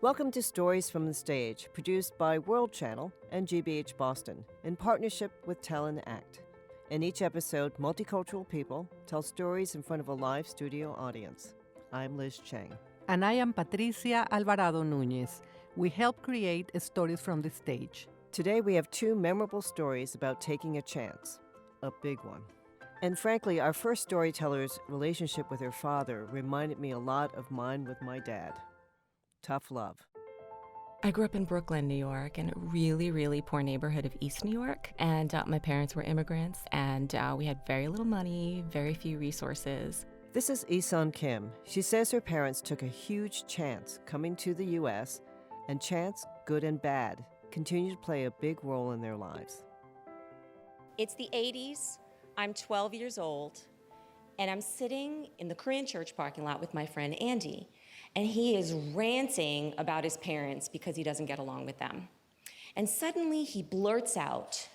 Welcome to Stories from the Stage, produced by World Channel and GBH Boston in partnership with Talent Act. In each episode, multicultural people tell stories in front of a live studio audience. I'm Liz Cheng. And I am Patricia Alvarado Núñez. We help create Stories from the Stage. Today we have two memorable stories about taking a chance, a big one. And frankly, our first storyteller's relationship with her father reminded me a lot of mine with my dad. Tough love. I grew up in Brooklyn, New York, in a really, really poor neighborhood of East New York. And my parents were immigrants, and we had very little money, very few resources. This is Eson Kim. She says her parents took a huge chance coming to the U.S., and chance, good and bad, continue to play a big role in their lives. It's the 80s. I'm 12 years old, and I'm sitting in the Korean church parking lot with my friend Andy. And he is ranting about his parents because he doesn't get along with them. And suddenly he blurts out,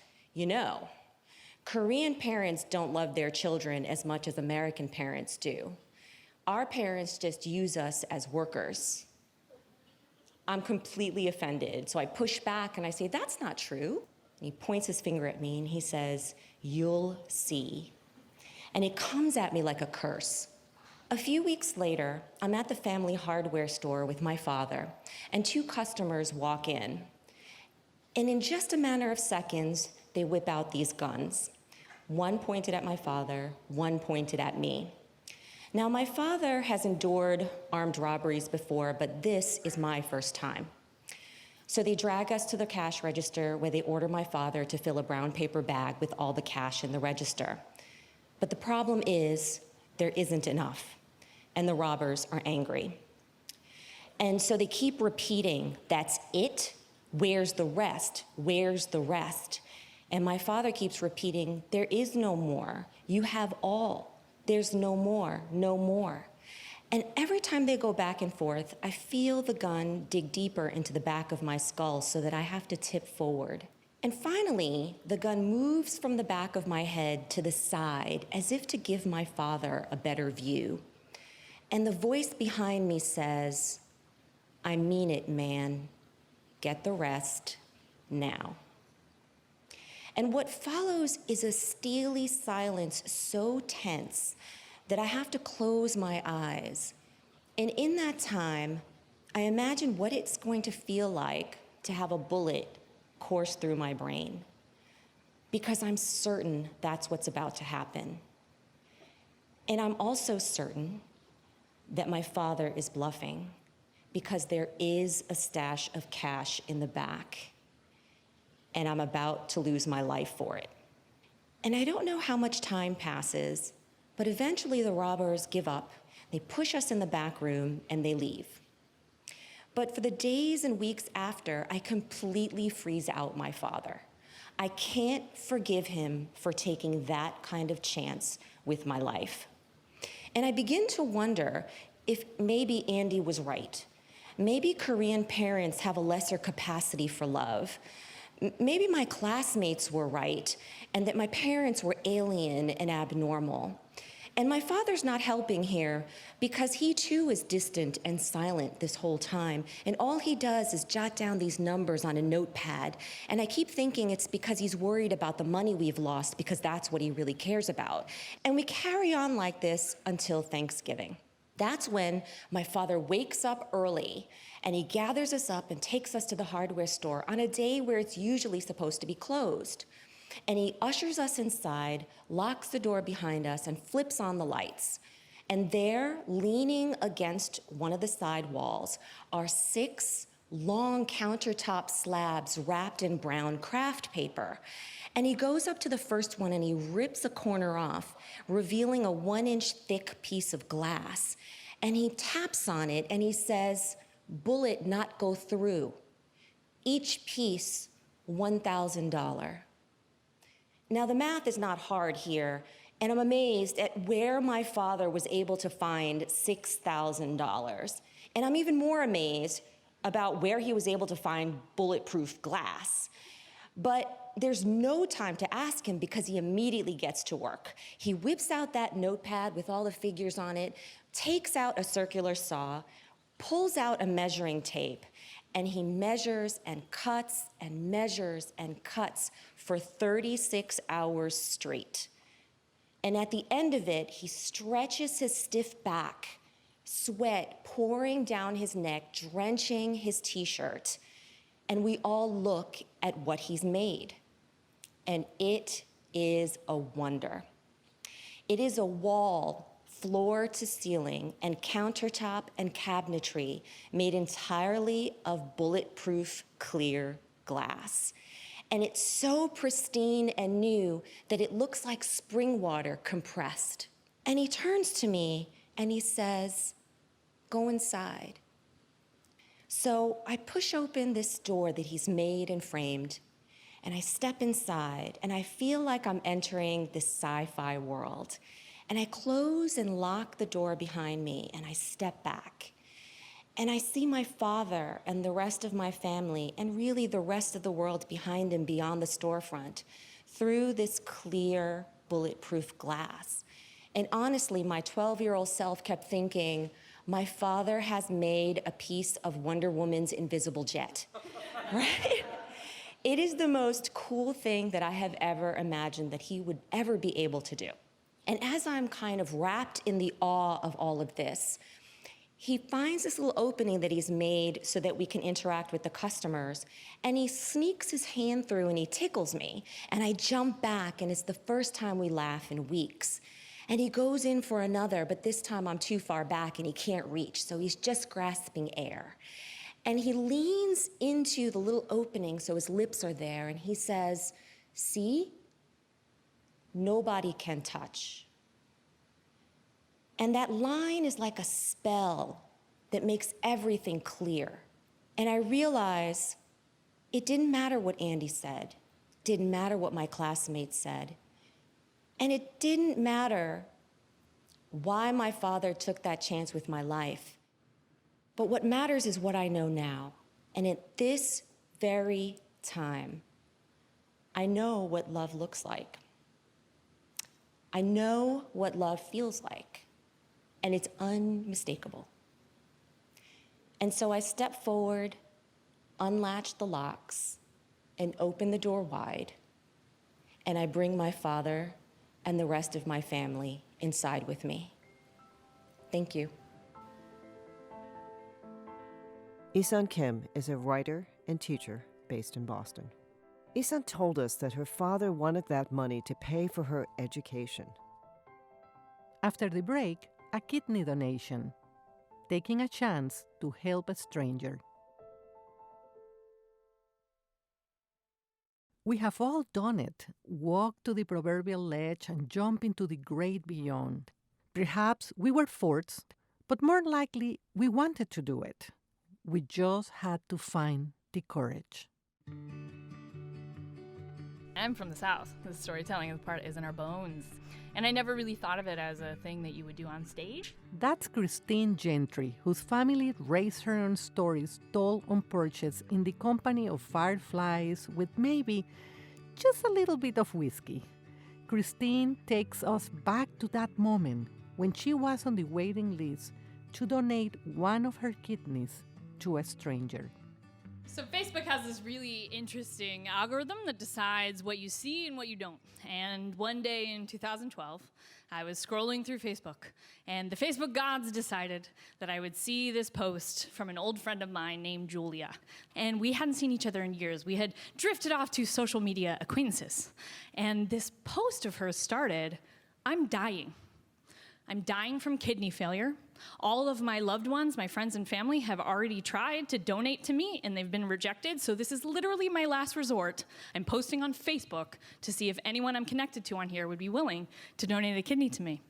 Korean parents don't love their children as much as American parents do. Our parents just use us as workers. I'm completely offended. So I push back and I say, that's not true. And he points his finger at me and he says, you'll see. And it comes at me like a curse. A few weeks later, I'm at the family hardware store with my father, and two customers walk in. And in just a matter of seconds, they whip out these guns. One pointed at my father, one pointed at me. Now, my father has endured armed robberies before, but this is my first time. So they drag us to the cash register where they order my father to fill a brown paper bag with all the cash in the register. But the problem is, there isn't enough. And the robbers are angry. And so they keep repeating, that's it? Where's the rest? Where's the rest? And my father keeps repeating, there is no more. You have all. There's no more, no more. And every time they go back and forth, I feel the gun dig deeper into the back of my skull so that I have to tip forward. And finally, the gun moves from the back of my head to the side as if to give my father a better view. And the voice behind me says, I mean it, man. Get the rest now. And what follows is a steely silence so tense that I have to close my eyes. And in that time, I imagine what it's going to feel like to have a bullet course through my brain, because I'm certain that's what's about to happen. And I'm also certain that my father is bluffing, because there is a stash of cash in the back, and I'm about to lose my life for it. And I don't know how much time passes, but eventually the robbers give up. They push us in the back room and they leave. But for the days and weeks after, I completely freeze out my father. I can't forgive him for taking that kind of chance with my life. And I begin to wonder if maybe Andy was right. Maybe Korean parents have a lesser capacity for love. Maybe my classmates were right, and that my parents were alien and abnormal. And my father's not helping here because he too is distant and silent this whole time. And all he does is jot down these numbers on a notepad. And I keep thinking it's because he's worried about the money we've lost, because that's what he really cares about. And we carry on like this until Thanksgiving. That's when my father wakes up early and he gathers us up and takes us to the hardware store on a day where it's usually supposed to be closed. And he ushers us inside, locks the door behind us, and flips on the lights. And there, leaning against one of the side walls, are 6 long countertop slabs wrapped in brown craft paper. And he goes up to the first one and he rips a corner off, revealing a 1-inch thick piece of glass. And he taps on it and he says, bullet not go through. Each piece, $1,000. Now, the math is not hard here, and I'm amazed at where my father was able to find $6,000. And I'm even more amazed about where he was able to find bulletproof glass. But there's no time to ask him because he immediately gets to work. He whips out that notepad with all the figures on it, takes out a circular saw, pulls out a measuring tape, and he measures and cuts and measures and cuts for 36 hours straight. And at the end of it, he stretches his stiff back, sweat pouring down his neck, drenching his t-shirt. And we all look at what he's made. And it is a wonder. It is a wall, floor to ceiling, and countertop and cabinetry made entirely of bulletproof clear glass. And it's so pristine and new that it looks like spring water compressed. And he turns to me and he says, "Go inside." So I push open this door that he's made and framed, and I step inside, and I feel like I'm entering this sci-fi world. And I close and lock the door behind me, and I step back. And I see my father and the rest of my family, and really the rest of the world behind him beyond the storefront, through this clear, bulletproof glass. And honestly, my 12-year-old self kept thinking, my father has made a piece of Wonder Woman's invisible jet, right? It is the most cool thing that I have ever imagined that he would ever be able to do. And as I'm kind of wrapped in the awe of all of this, he finds this little opening that he's made so that we can interact with the customers, and he sneaks his hand through and he tickles me, and I jump back, and it's the first time we laugh in weeks. And he goes in for another, but this time I'm too far back and he can't reach, so he's just grasping air. And he leans into the little opening so his lips are there, and he says, "See? Nobody can touch." And that line is like a spell that makes everything clear. And I realize it didn't matter what Andy said, didn't matter what my classmates said, and it didn't matter why my father took that chance with my life. But what matters is what I know now. And at this very time, I know what love looks like. I know what love feels like. And it's unmistakable. And so I step forward, unlatch the locks, and open the door wide. And I bring my father and the rest of my family inside with me. Thank you. Eson Kim is a writer and teacher based in Boston. Eson told us that her father wanted that money to pay for her education. After the break, a kidney donation, taking a chance to help a stranger. We have all done it, walked to the proverbial ledge and jump into the great beyond. Perhaps we were forced, but more likely we wanted to do it. We just had to find the courage. I'm from the South. The storytelling part is in our bones. And I never really thought of it as a thing that you would do on stage. That's Christine Gentry, whose family raised her on stories told on porches in the company of fireflies with maybe just a little bit of whiskey. Christine takes us back to that moment when she was on the waiting list to donate one of her kidneys to a stranger. So Facebook has this really interesting algorithm that decides what you see and what you don't. And one day in 2012, I was scrolling through Facebook, and the Facebook gods decided that I would see this post from an old friend of mine named Julia. And we hadn't seen each other in years. We had drifted off to social media acquaintances. And this post of hers started, "I'm dying. I'm dying from kidney failure. All of my loved ones, my friends and family, have already tried to donate to me, and they've been rejected, so this is literally my last resort. I'm posting on Facebook to see if anyone I'm connected to on here would be willing to donate a kidney to me."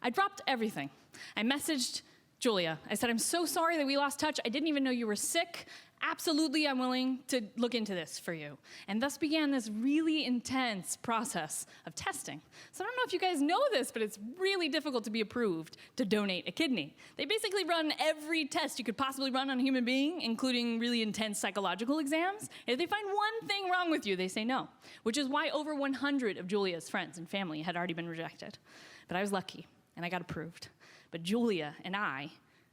I dropped everything. I messaged Julia. I said, "I'm so sorry that we lost touch. I didn't even know you were sick. Absolutely, I'm willing to look into this for you." And thus began this really intense process of testing. So I don't know if you guys know this, but it's really difficult to be approved to donate a kidney. They basically run every test you could possibly run on a human being, including really intense psychological exams. If they find one thing wrong with you, they say no, which is why over 100 of Julia's friends and family had already been rejected. But I was lucky, and I got approved. But Julia and I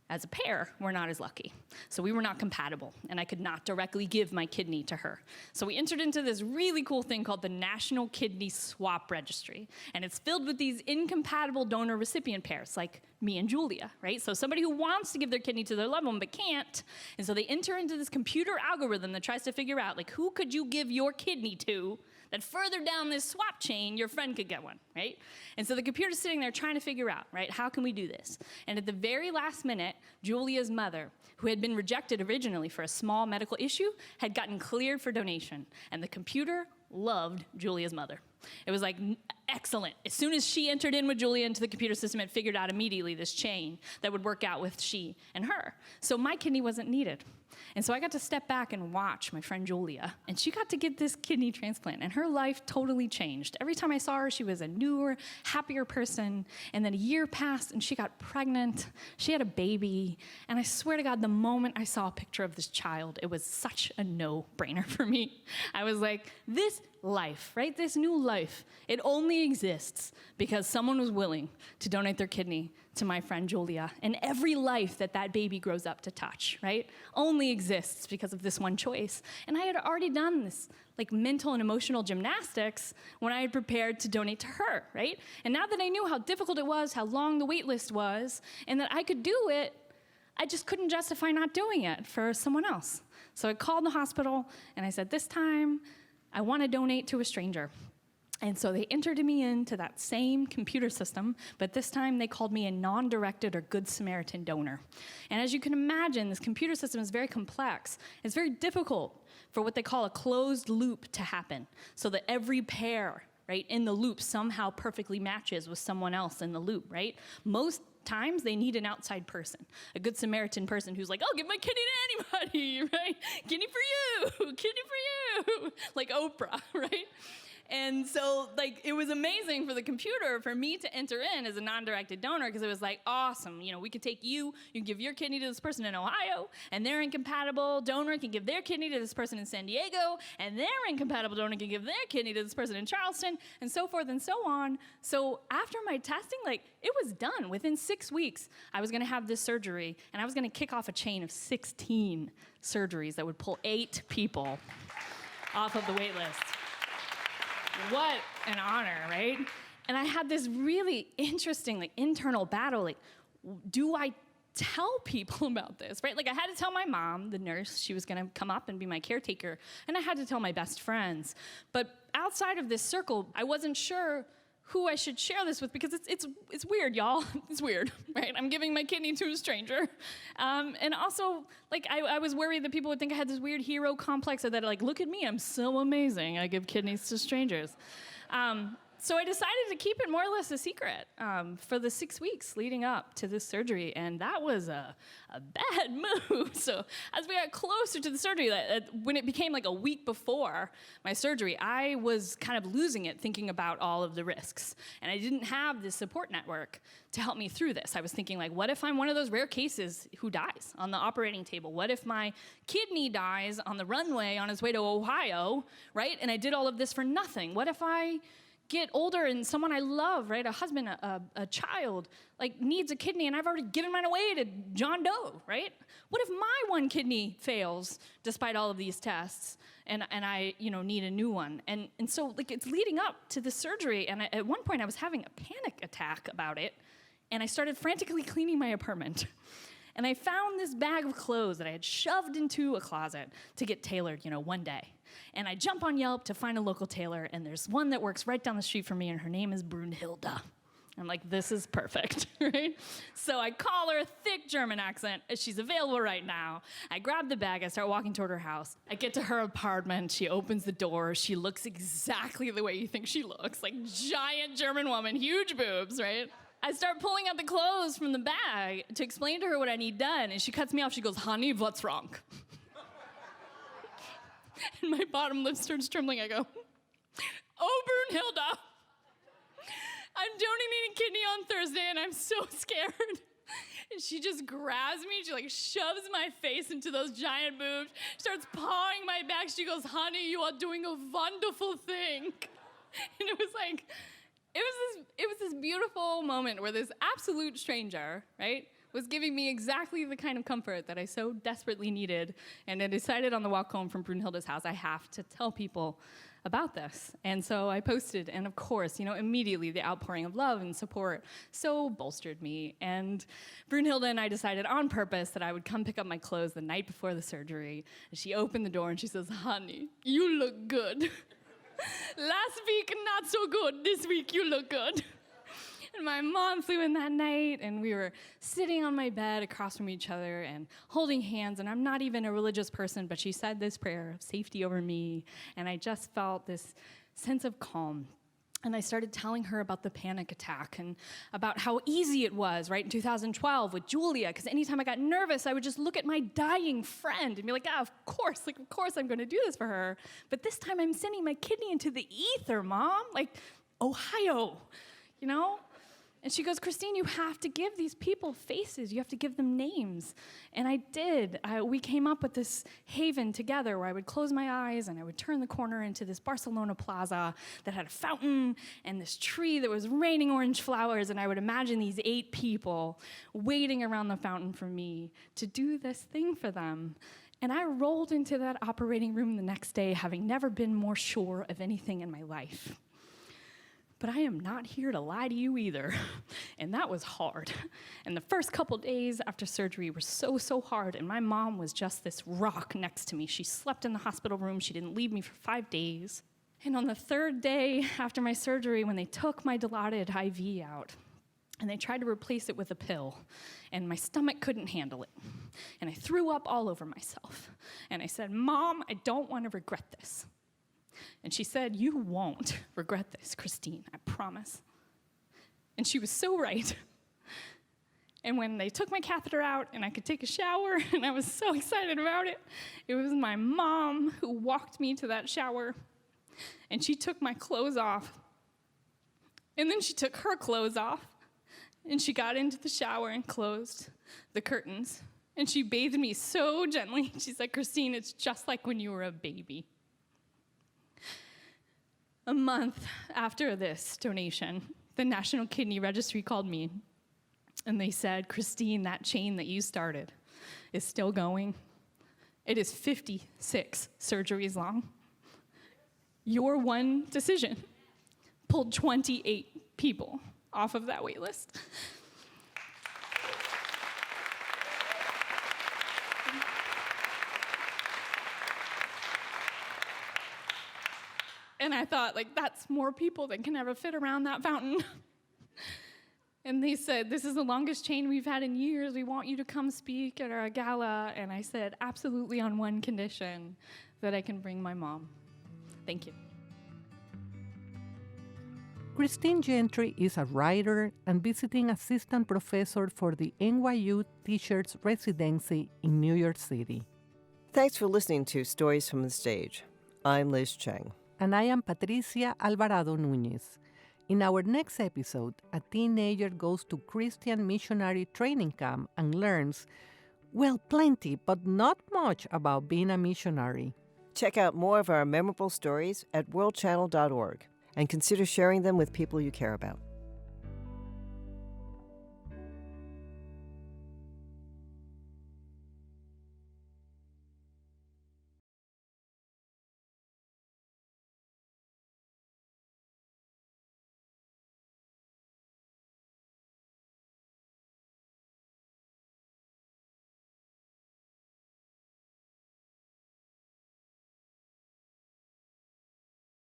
as a pair, were not as lucky. So we were not compatible, and I could not directly give my kidney to her. So we entered into this really cool thing called the National Kidney Swap Registry, and it's filled with these incompatible donor-recipient pairs, like me and Julia, right? So somebody who wants to give their kidney to their loved one but can't, and so they enter into this computer algorithm that tries to figure out, like, who could you give your kidney to that further down this swap chain, your friend could get one, right? And so the computer's sitting there trying to figure out, right, how can we do this? And at the very last minute, Julia's mother, who had been rejected originally for a small medical issue, had gotten cleared for donation. And the computer loved Julia's mother. It was like, excellent. As soon as she entered in with Julia into the computer system, it figured out immediately this chain that would work out with she and her. So my kidney wasn't needed. And so I got to step back and watch my friend Julia, and she got to get this kidney transplant, and her life totally changed. Every time I saw her, she was a newer, happier person, and then a year passed, and she got pregnant. She had a baby, and I swear to God, the moment I saw a picture of this child, it was such a no-brainer for me. I was like, this life, right, this new life, it only exists because someone was willing to donate their kidney to my friend Julia. And every life that that baby grows up to touch, right, only exists because of this one choice. And I had already done this like mental and emotional gymnastics when I had prepared to donate to her, right? And now that I knew how difficult it was, how long the wait list was, and that I could do it, I just couldn't justify not doing it for someone else. So I called the hospital and I said, this time I want to donate to a stranger. And so they entered me into that same computer system, but this time they called me a non-directed or Good Samaritan donor. And as you can imagine, this computer system is very complex. It's very difficult for what they call a closed loop to happen, so that every pair, right, in the loop somehow perfectly matches with someone else in the loop, right? Most times they need an outside person, a Good Samaritan person who's like, I'll give my kidney to anybody, right? Kidney for you, kidney for you, like Oprah, right? And so, like, it was amazing for the computer for me to enter in as a non-directed donor, because it was like, awesome, you know, we could take you can give your kidney to this person in Ohio, and their incompatible donor can give their kidney to this person in San Diego, and their incompatible donor can give their kidney to this person in Charleston, and so forth and so on. So after my testing, like, it was done. Within 6 weeks, I was gonna have this surgery, and I was gonna kick off a chain of 16 surgeries that would pull 8 people off of the wait list. What an honor, right? And I had this really interesting, like, internal battle, like, do I tell people about this, right? Like, I had to tell my mom, the nurse, she was gonna come up and be my caretaker, and I had to tell my best friends. But outside of this circle, I wasn't sure who I should share this with, because it's weird, y'all. It's weird, right? I'm giving my kidney to a stranger. And also, like, I was worried that people would think I had this weird hero complex, or that, like, look at me, I'm so amazing, I give kidneys to strangers. So I decided to keep it more or less a secret for the 6 weeks leading up to this surgery, and that was a bad move. So as we got closer to the surgery, when it became like a week before my surgery, I was kind of losing it, thinking about all of the risks. And I didn't have this support network to help me through this. I was thinking, like, what if I'm one of those rare cases who dies on the operating table? What if my kidney dies on the runway on its way to Ohio, right? And I did all of this for nothing. What if I get older and someone I love, right, a husband, a child, like, needs a kidney, and I've already given mine away to John Doe, right? What if my one kidney fails despite all of these tests, and I, you know, need a new one? And so, like, it's leading up to the surgery, and at one point I was having a panic attack about it, and I started frantically cleaning my apartment. And I found this bag of clothes that I had shoved into a closet to get tailored, you know, one day. And I jump on Yelp to find a local tailor, and there's one that works right down the street from me, and her name is Brunhilde. I'm like, this is perfect, right? So I call her, a thick German accent. She's available right now. I grab the bag. I start walking toward her house. I get to her apartment. She opens the door. She looks exactly the way you think she looks, like, giant German woman, huge boobs, right? I start pulling out the clothes from the bag to explain to her what I need done, and she cuts me off. She goes, honey, what's wrong? And my bottom lip starts trembling. I go, oh, Brunhilde, I'm donating a kidney on Thursday, and I'm so scared. And she just grabs me. She, like, shoves my face into those giant boobs, starts pawing my back. She goes, honey, you are doing a wonderful thing. And it was like, it was this beautiful moment where this absolute stranger, right, was giving me exactly the kind of comfort that I so desperately needed. And I decided on the walk home from Brunhilde's house, I have to tell people about this. And so I posted, and of course, immediately the outpouring of love and support so bolstered me. And Brunhilde and I decided on purpose that I would come pick up my clothes the night before the surgery. And she opened the door and she says, "Honey, you look good. Last week, not so good. This week, you look good." And my mom flew in that night, and we were sitting on my bed across from each other and holding hands, and I'm not even a religious person, but she said this prayer of safety over me, and I just felt this sense of calm. And I started telling her about the panic attack and about how easy it was, right, in 2012 with Julia, because anytime I got nervous, I would just look at my dying friend and be like, of course I'm going to do this for her. But this time I'm sending my kidney into the ether, Mom, like Ohio, And she goes, "Christine, you have to give these people faces. You have to give them names." And I did. We came up with this haven together where I would close my eyes and I would turn the corner into this Barcelona plaza that had a fountain and this tree that was raining orange flowers, and I would imagine these 8 people waiting around the fountain for me to do this thing for them. And I rolled into that operating room the next day having never been more sure of anything in my life. But I am not here to lie to you either. And that was hard. And the first couple days after surgery were so hard, and my mom was just this rock next to me. She slept in the hospital room. She didn't leave me for 5 days. And on the 3rd day after my surgery, when they took my Dilaudid IV out, and they tried to replace it with a pill, and my stomach couldn't handle it. And I threw up all over myself. And I said, "Mom, I don't want to regret this." And she said, "You won't regret this, Christine, I promise." And she was so right. And when they took my catheter out and I could take a shower, and I was so excited about it, it was my mom who walked me to that shower, and she took my clothes off. And then she took her clothes off, and she got into the shower and closed the curtains. And she bathed me so gently. She said, "Christine, it's just like when you were a baby." A month after this donation, the National Kidney Registry called me, and they said, "Christine, that chain that you started is still going. It is 56 surgeries long. Your one decision pulled 28 people off of that wait list." And I thought, that's more people than can ever fit around that fountain. And they said, "This is the longest chain we've had in years. We want you to come speak at our gala." And I said, "Absolutely, on one condition, that I can bring my mom." Thank you. Christine Gentry is a writer and visiting assistant professor for the NYU Teachers Residency in New York City. Thanks for listening to Stories from the Stage. I'm Liz Cheng. And I am Patricia Alvarado Núñez. In our next episode, a teenager goes to Christian missionary training camp and learns, plenty, but not much about being a missionary. Check out more of our memorable stories at worldchannel.org and consider sharing them with people you care about.